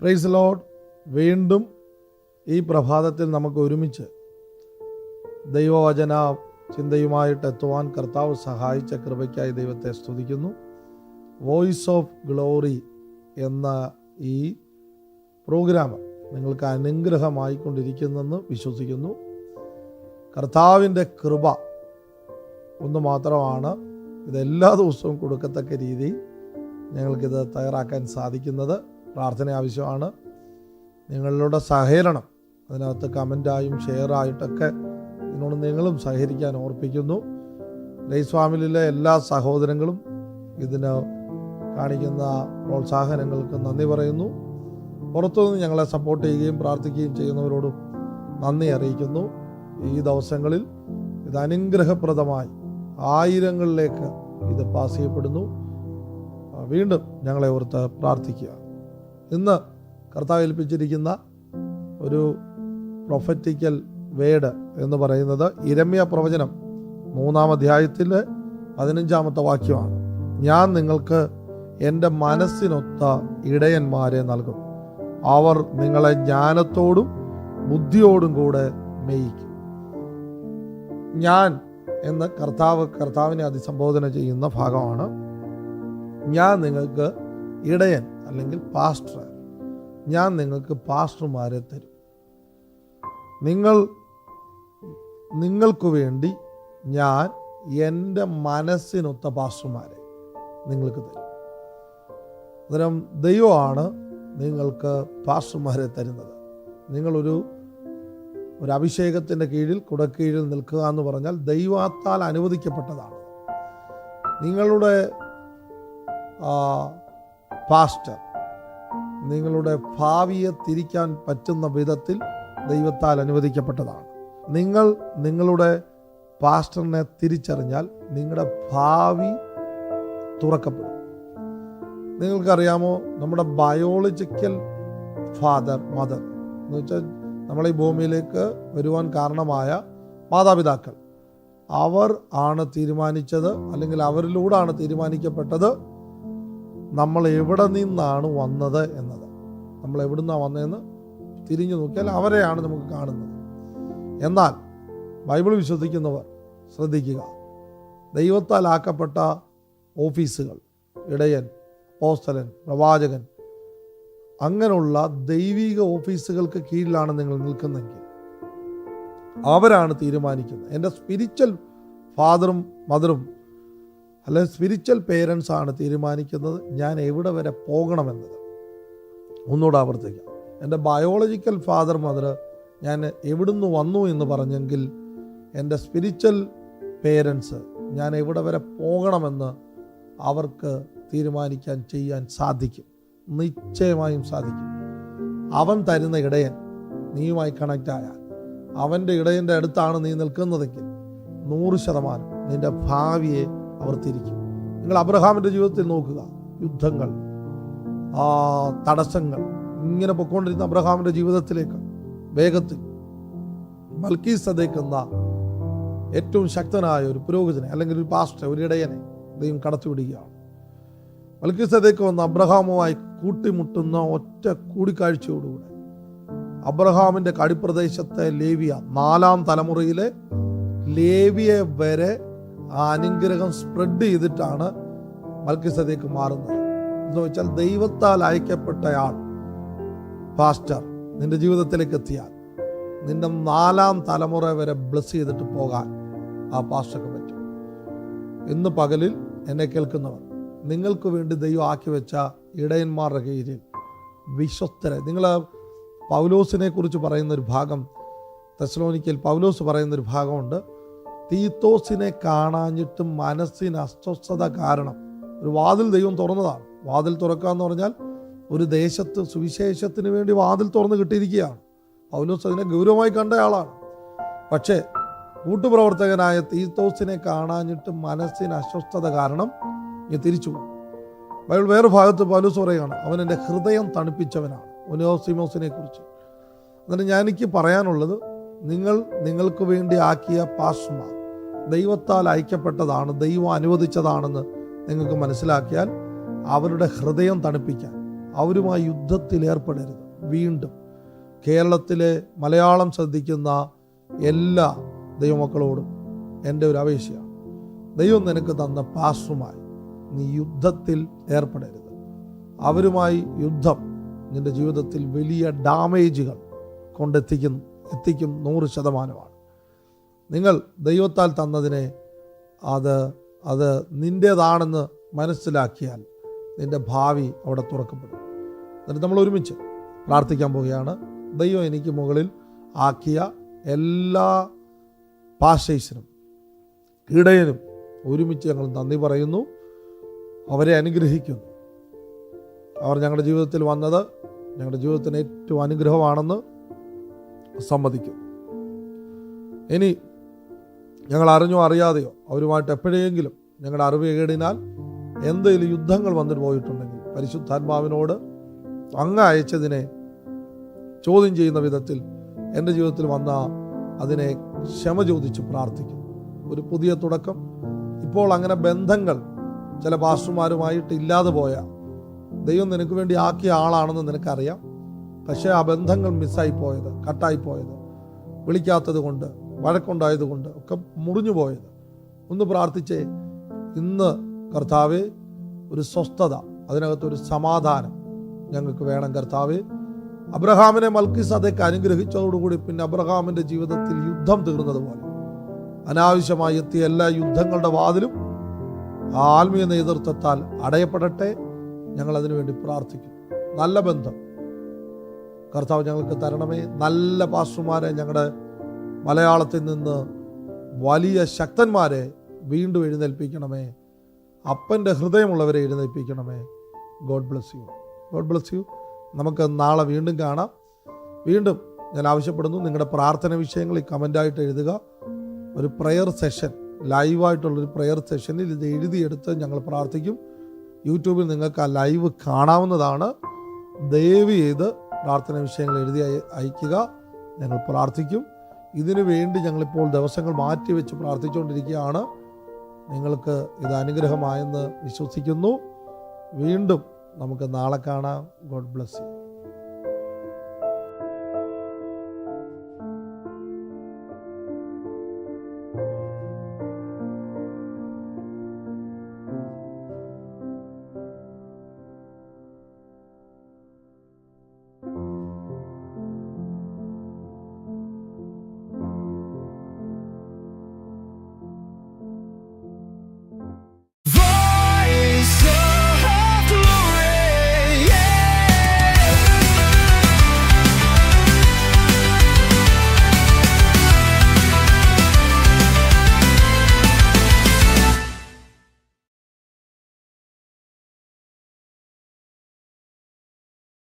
Praise Lord. വീണ്ടും ഈ പ്രഭാതത്തിൽ നമുക്ക് ഒരുമിച്ച് ദൈവവചന ചിന്തയുമായിട്ട് എത്തുവാൻ കർത്താവ് സഹായിച്ച കൃപയ്ക്കായി ദൈവത്തെ സ്തുതിക്കുന്നു. വോയിസ് ഓഫ് ഗ്ലോറി എന്ന ഈ പ്രോഗ്രാം നിങ്ങൾക്ക് അനുഗ്രഹമായിക്കൊണ്ടിരിക്കുന്നെന്ന് വിശ്വസിക്കുന്നു. കർത്താവിൻ്റെ കൃപ ഒന്ന് മാത്രമാണ് ഇതെല്ലാ ദിവസവും കൊടുക്കത്തക്ക രീതിയിൽ ഞങ്ങൾക്കിത് തയ്യാറാക്കാൻ സാധിക്കുന്നത്. പ്രാർത്ഥന ആവശ്യമാണ്. നിങ്ങളുടെ സഹകരണം അതിനകത്ത് കമൻ്റായും ഷെയറായിട്ടൊക്കെ ഇതിനോട് നിങ്ങളും സഹകരിക്കാൻ ഓർപ്പിക്കുന്നു. ഗ്രേസ് ഫാമിലിയിലെ എല്ലാ സഹോദരങ്ങളും ഇതിന് കാണിക്കുന്ന പ്രോത്സാഹനങ്ങൾക്ക് നന്ദി പറയുന്നു. പുറത്തുനിന്ന് ഞങ്ങളെ സപ്പോർട്ട് ചെയ്യുകയും പ്രാർത്ഥിക്കുകയും ചെയ്യുന്നവരോടും നന്ദി അറിയിക്കുന്നു. ഈ ദിവസങ്ങളിൽ ഇത് അനുഗ്രഹപ്രദമായി ആയിരങ്ങളിലേക്ക് ഇത് പാസ് ചെയ്യപ്പെടുന്നു. വീണ്ടും ഞങ്ങളെ ഓർത്ത് പ്രാർത്ഥിക്കുക. ഇന്ന് കർത്താവ് ഏൽപ്പിച്ചിരിക്കുന്ന ഒരു പ്രൊഫറ്റിക്കൽ വേഡ് എന്ന് പറയുന്നത് യിരെമ്യാ പ്രവചനം 3-ാം അധ്യായത്തിലെ 15-ാമത്തെ വാക്യമാണ്. ഞാൻ നിങ്ങൾക്ക് എൻ്റെ മനസ്സിനൊത്ത ഇടയന്മാരെ നൽകും, അവർ നിങ്ങളെ ജ്ഞാനത്തോടും ബുദ്ധിയോടും കൂടെ മേയിക്കും. ഞാൻ എന്ന് കർത്താവിനെ അഭിസംബോധന ചെയ്യുന്ന ഭാഗമാണ്. ഞാൻ നിങ്ങൾക്ക് ഇടയൻ അല്ലെങ്കിൽ പാസ്റ്റർ, ഞാൻ നിങ്ങൾക്ക് പാസ്റ്റർമാരെ തരും. നിങ്ങൾക്ക് വേണ്ടി ഞാൻ എൻ്റെ മനസ്സിനൊത്ത പാസ്റ്റർമാരെ നിങ്ങൾക്ക് തരും. അന്നേരം ദൈവമാണ് നിങ്ങൾക്ക് പാസ്റ്റർമാരെ തരുന്നത്. നിങ്ങളൊരു അഭിഷേകത്തിൻ്റെ കീഴിൽ കുടക്കീഴിൽ നിൽക്കുക എന്ന് പറഞ്ഞാൽ ദൈവത്താൽ അനുവദിക്കപ്പെട്ടതാണ്. നിങ്ങളുടെ പാസ്റ്റർ നിങ്ങളുടെ ഭാവിയെ തിരിക്കാൻ പറ്റുന്ന വിധത്തിൽ ദൈവത്താൽ അനുവദിക്കപ്പെട്ടതാണ്. നിങ്ങൾ നിങ്ങളുടെ പാസ്റ്ററിനെ തിരിച്ചറിഞ്ഞാൽ നിങ്ങളുടെ ഭാവി തുറക്കപ്പെടും. നിങ്ങൾക്കറിയാമോ, നമ്മുടെ ബയോളജിക്കൽ ഫാദർ മദർ എന്ന് വെച്ചാൽ നമ്മളീ ഭൂമിയിലേക്ക് വരുവാൻ കാരണമായ മാതാപിതാക്കൾ, അവർ ആണ് തീരുമാനിച്ചത്, അല്ലെങ്കിൽ അവരിലൂടെയാണ് തീരുമാനിക്കപ്പെട്ടത് നമ്മൾ എവിടെ നിന്നാണ് വന്നത് എന്നത്. നമ്മൾ എവിടുന്നാണ് വന്നതെന്ന് തിരിഞ്ഞു നോക്കിയാൽ അവരെയാണ് നമുക്ക് കാണുന്നത്. എന്നാൽ ബൈബിൾ വിശ്വസിക്കുന്നവർ ശ്രദ്ധിക്കുക, ദൈവത്താൽ ആക്കപ്പെട്ട ഓഫീസുകൾ, ഇടയൻ, അപ്പോസ്തലൻ, പ്രവാചകൻ, അങ്ങനെയുള്ള ദൈവിക ഓഫീസുകൾക്ക് കീഴിലാണ് നിങ്ങൾ നിൽക്കുന്നതെങ്കിൽ അവരാണ് തീരുമാനിക്കുന്നത്. എൻ്റെ സ്പിരിച്വൽ ഫാദറും മദറും അല്ലെങ്കിൽ സ്പിരിച്വൽ പേരൻസ് ആണ് തീരുമാനിക്കുന്നത് ഞാൻ എവിടെ വരെ പോകണമെന്നത്. ഒന്നുകൂടെ ആവർത്തിക്കാം, എൻ്റെ ബയോളജിക്കൽ ഫാദർ മദർ ഞാൻ എവിടുന്ന് വന്നു എന്ന് പറഞ്ഞെങ്കിൽ എൻ്റെ സ്പിരിച്വൽ പേരൻസ് ഞാൻ എവിടെ വരെ പോകണമെന്ന് അവർക്ക് തീരുമാനിക്കാൻ ചെയ്യാൻ സാധിക്കും. നിശ്ചയമായും സാധിക്കും. അവൻ തരുന്ന ഇടയൻ നീയുമായി കണക്റ്റ് ആയാൽ, അവൻ്റെ ഇടയൻ്റെ അടുത്താണ് നീ നിൽക്കുന്നതെങ്കിൽ 100% നിൻ്റെ ഭാവിയെ അവർ തിരിക്കും. നിങ്ങൾ അബ്രഹാമിൻ്റെ ജീവിതത്തിൽ നോക്കുക, യുദ്ധങ്ങൾ, തടസ്സങ്ങൾ ഇങ്ങനെ പൊയ്ക്കൊണ്ടിരുന്ന അബ്രഹാമിൻ്റെ ജീവിതത്തിലേക്ക് വേഗത്തിൽ മൽക്കീസദേക്ക് എന്ന ഏറ്റവും ശക്തനായ ഒരു പുരോഹിതനെ അല്ലെങ്കിൽ ഒരു പാസ്റ്റർ, ഒരു ഇടയനെ ദൈവം കടത്തിവിടുകയാണ്. മൽക്കീസദേക്ക് വന്ന അബ്രഹാമുമായി കൂട്ടിമുട്ടുന്ന ഒറ്റ കൂടിക്കാഴ്ചയോടുകൂടെ അബ്രഹാമിൻ്റെ കടിപ്രദേശത്തെ ലേവിയ, 4-ാം തലമുറയിലെ ലേവിയെ വരെ ആ അനുഗ്രഹം സ്പ്രെഡ് ചെയ്തിട്ടാണ് മൽക്കീസദേക്ക് മാറുന്നത്. എന്ന് വെച്ചാൽ ദൈവത്താൽ അയക്കപ്പെട്ടയാൾ പാസ്റ്റർ നിന്റെ ജീവിതത്തിലേക്ക് എത്തിയാൽ നിന്റെ 4-ാം തലമുറ വരെ ബ്ലസ് ചെയ്തിട്ട് പോകാൻ ആ പാസ്റ്റർക്ക് പറ്റും. ഇന്ന് പകലിൽ എന്നെ കേൾക്കുന്നവർ, നിങ്ങൾക്ക് വേണ്ടി ദൈവം ആക്കി വെച്ച ഇടയന്മാരുടെ കീഴിൽ വിശ്വസ്തരെ, നിങ്ങൾ പൗലോസിനെ കുറിച്ച് പറയുന്നൊരു ഭാഗം, തെസ്സലോനിക്കയിൽ പൗലോസ് പറയുന്നൊരു ഭാഗമുണ്ട്. തീത്തോസിനെ കാണാഞ്ഞിട്ടും മനസ്സിന് അസ്വസ്ഥത കാരണം ഒരു വാതിൽ ദൈവം തുറന്നതാണ്. വാതിൽ തുറക്കുക എന്ന് പറഞ്ഞാൽ ഒരു ദേശത്ത് സുവിശേഷത്തിന് വേണ്ടി വാതിൽ തുറന്ന് കിട്ടിയിരിക്കുകയാണ്. പൗലോസ് അതിനെ ഗൗരവമായി കണ്ട ആളാണ്. പക്ഷേ കൂട്ടുപ്രവർത്തകനായ തീത്തോസിനെ കാണാഞ്ഞിട്ടും മനസ്സിന് അസ്വസ്ഥത കാരണം ഞാൻ തിരിച്ചു പോകും. ബൈബിൾ വേറെ ഭാഗത്ത് പൗലോസ് പറയുകയാണ്, അവൻ എൻ്റെ ഹൃദയം തണുപ്പിച്ചവനാണ്, ഒനേസിമോസിനെ കുറിച്ച്. എന്നിട്ട് എനിക്ക് പറയാനുള്ളത്, നിങ്ങൾക്ക് വേണ്ടി ആക്കിയ പാസ്റ്റർമാർ ദൈവത്താൽ അയക്കപ്പെട്ടതാണ്, ദൈവം അനുവദിച്ചതാണെന്ന് നിങ്ങൾക്ക് മനസ്സിലാക്കിയാൽ അവരുടെ ഹൃദയം തണുപ്പിക്കാൻ, അവരുമായി യുദ്ധത്തിൽ ഏർപ്പെടരുത്. വീണ്ടും കേരളത്തിലെ മലയാളം ശ്രദ്ധിക്കുന്ന എല്ലാ ദൈവമക്കളോടും എൻ്റെ ഒരു അപേക്ഷയാണ്, ദൈവം നിനക്ക് തന്ന പാസ്റ്ററുമായി നീ യുദ്ധത്തിൽ ഏർപ്പെടരുത്. അവരുമായി യുദ്ധം നിൻ്റെ ജീവിതത്തിൽ വലിയ ഡാമേജുകൾ എത്തിക്കും 100%. നിങ്ങൾ ദൈവത്താൽ തന്നതിനെ അത് നിൻ്റേതാണെന്ന് മനസ്സിലാക്കിയാൽ നിൻ്റെ ഭാവി അവിടെ തുറക്കപ്പെടും. എന്നിട്ട് നമ്മൾ ഒരുമിച്ച് പ്രാർത്ഥിക്കാൻ പോവുകയാണ്. ദൈവം എനിക്ക് മുകളിൽ ആക്കിയ എല്ലാ പാസ്റ്റേഴ്സിനും ഇടയനും ഒരുമിച്ച് ഞങ്ങൾ നന്ദി പറയുന്നു. അവരെ അനുഗ്രഹിക്കുന്നു. അവർ ഞങ്ങളുടെ ജീവിതത്തിൽ വന്നത് ഞങ്ങളുടെ ജീവിതത്തിന് ഏറ്റവും അനുഗ്രഹമാണെന്ന് സമ്മതിക്കും. ഇനി ഞങ്ങൾ അറിഞ്ഞോ അറിയാതെയോ അവരുമായിട്ട് എപ്പോഴെങ്കിലും ഞങ്ങളുടെ അറിവുകേടിനാൽ എന്തെങ്കിലും യുദ്ധങ്ങൾ വന്നിട്ട് പോയിട്ടുണ്ടെങ്കിൽ പരിശുദ്ധാത്മാവിനോട് അങ്ങ് അയച്ചതിനെ ചോദ്യം ചെയ്യുന്ന വിധത്തിൽ എൻ്റെ ജീവിതത്തിൽ വന്ന അതിനെ ക്ഷമ ചോദിച്ച് പ്രാർത്ഥിക്കും. ഒരു പുതിയ തുടക്കം. ഇപ്പോൾ അങ്ങനെ ബന്ധങ്ങൾ ചില പാസ്റ്റർമാരുമായിട്ട് ഇല്ലാതെ പോയ ദൈവം നിനക്ക് വേണ്ടി ആക്കിയ ആളാണെന്ന് നിനക്കറിയാം. പക്ഷേ ആ ബന്ധങ്ങൾ മിസ്സായിപ്പോയത്, കട്ടായിപ്പോയത്, വിളിക്കാത്തത് കൊണ്ട്, വഴക്കുണ്ടായത് കൊണ്ട് ഒക്കെ മുറിഞ്ഞു പോയത് ഒന്ന് പ്രാർത്ഥിച്ചേ. ഇന്ന് കർത്താവേ, ഒരു സ്വസ്ഥത, അതിനകത്തൊരു സമാധാനം ഞങ്ങൾക്ക് വേണം കർത്താവേ. അബ്രഹാമിനെ മൽക്കീസദേക്ക് അനുഗ്രഹിച്ചതോടുകൂടി പിന്നെ അബ്രഹാമിൻ്റെ ജീവിതത്തിൽ യുദ്ധം തീർന്നതുപോലെ അനാവശ്യമായി എത്തിയ എല്ലാ യുദ്ധങ്ങളുടെ വാതിലും ആ ആത്മീയ നേതൃത്വത്താൽ അടയപ്പെടട്ടെ. ഞങ്ങൾ അതിനു വേണ്ടി പ്രാർത്ഥിക്കും. നല്ല ബന്ധം കർത്താവ് ഞങ്ങൾക്ക് തരണമേ. നല്ല പാസ്റ്റർമാരെ, ഞങ്ങളുടെ മലയാളത്തിൽ നിന്ന് വലിയ ശക്തന്മാരെ വീണ്ടും എഴുന്നേൽപ്പിക്കണമേ. അപ്പൻ്റെ ഹൃദയമുള്ളവരെ എഴുന്നേൽപ്പിക്കണമേ. God bless you. God bless you. നമുക്ക് നാളെ വീണ്ടും കാണാം. വീണ്ടും ഞാൻ ആവശ്യപ്പെടുന്നു, നിങ്ങളുടെ പ്രാർത്ഥന വിഷയങ്ങൾ ഈ കമൻ്റായിട്ട് എഴുതുക. ഒരു പ്രെയർ സെഷൻ, ലൈവായിട്ടുള്ളൊരു പ്രെയർ സെഷനിൽ ഇത് എഴുതിയെടുത്ത് ഞങ്ങൾ പ്രാർത്ഥിക്കും. യൂട്യൂബിൽ നിങ്ങൾക്ക് ആ ലൈവ് കാണാവുന്നതാണ്. ദയവ് ചെയ്ത് പ്രാർത്ഥന വിഷയങ്ങൾ എഴുതി അയക്കുക. ഞങ്ങൾ പ്രാർത്ഥിക്കും. ഇതിനു വേണ്ടി ഞങ്ങളിപ്പോൾ ദിവസങ്ങൾ മാറ്റിവെച്ച് പ്രാർത്ഥിച്ചുകൊണ്ടിരിക്കുകയാണ്. നിങ്ങൾക്ക് ഇത് അനുഗ്രഹമായെന്ന് വിശ്വസിക്കുന്നു. വീണ്ടും നമുക്ക് നാളെ കാണാം. God bless U.